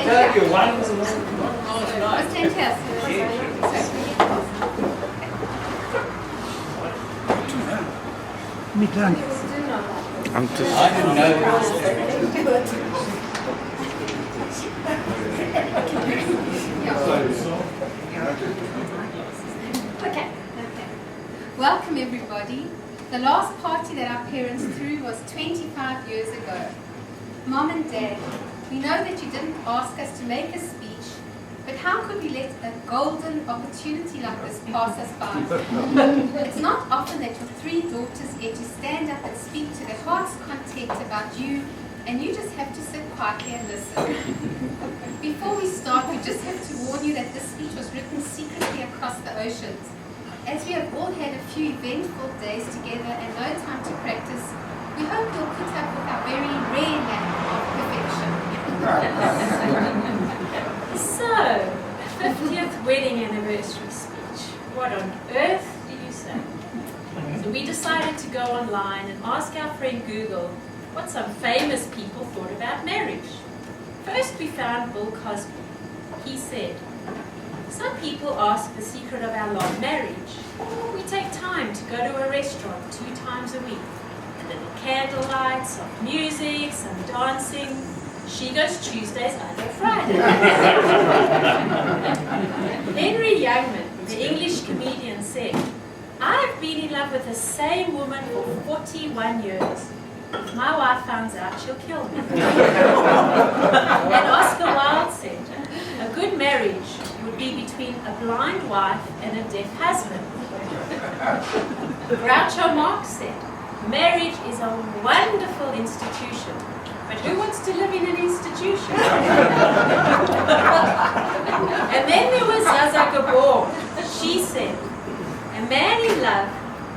tell you, one was I didn't know. Okay. Welcome everybody. The last party that our parents threw was 25 years ago. Mom and Dad, we know that you didn't ask us to make a speech, but how could we let a golden opportunity like this pass us by? It's not often that your three daughters get to stand up and speak to their heart's content about you, and you just have to sit quietly and listen. Before we start, we just have to warn you that this speech was written secretly across the oceans. As we have all had a few eventful days together and no time to practice, we hope you'll put up with our very rare lack of perfection. So, 50th wedding anniversary speech. What on earth do you say? So we decided to go online and ask our friend Google what some famous people thought about marriage. First we found Bill Cosby. He said, "Some people ask the secret of our long marriage. We take time to go to a restaurant 2 times a week. A little candlelight, soft music, some dancing. She goes Tuesdays, I go Fridays." Henry Youngman, the English comedian, said, "I've been in love with the same woman for 41 years. If my wife finds out, she'll kill me." And Oscar Wilde said, "A good marriage would be between a blind wife and a deaf husband." Groucho Marx said, "Marriage is a wonderful institution, but who wants to live in an institution?" And then there was Zaza Gabor. She said, "A man in love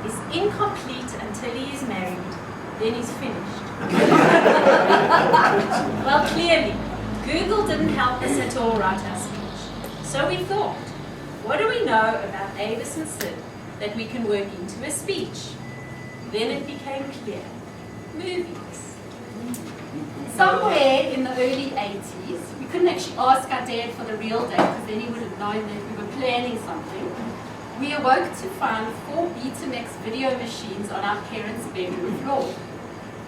is incomplete until he is married. Then he's finished." Well, clearly, Google didn't help us at all write our speech. So we thought, what do we know about Avis and Sid that we can work into a speech? Then it became clear. Movies. Somewhere in the early 80s, we couldn't actually ask our dad for the real date because then he would have known that we were planning something. We awoke to find 4 Betamax video machines on our parents' bedroom floor.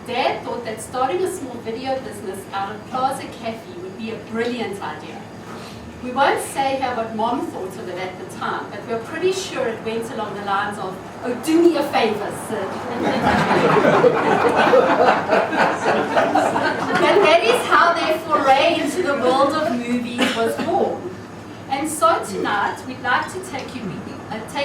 Dad thought that starting a small video business out of Plaza Cafe would be a brilliant idea. We won't say here what Mom thought of it at the time, but we're pretty sure it went along the lines of, "Oh, do me a favor, Sid." And that is how their foray into the world of movies was born. And so tonight, we'd like to take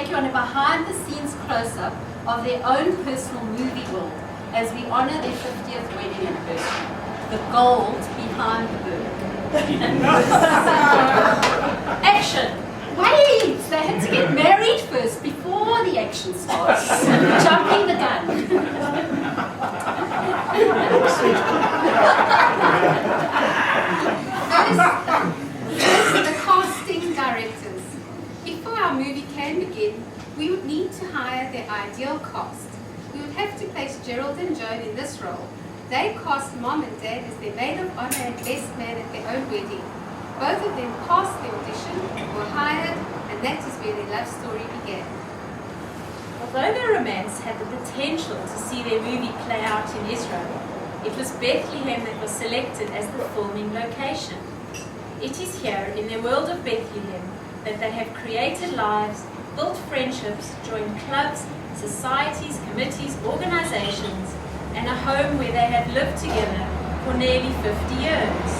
you on a behind-the-scenes close-up of their own personal movie world as we honor their 50th wedding anniversary. The gold behind the bird. Action! Wait! They had to get married first before the action starts. Jumping the gun. Those are the casting directors. Before our movie can begin, we would need to hire their ideal cast. We would have to place Gerald and Joan in this role. They cast Mom and Dad as their maid of honor and best man at their own wedding. Both of them passed the audition, were hired, and that is where their love story began. Although their romance had the potential to see their movie play out in Israel, it was Bethlehem that was selected as the filming location. It is here, in their world of Bethlehem, that they have created lives, built friendships, joined clubs, societies, committees, organizations, and a home where they have lived together for nearly 50 years.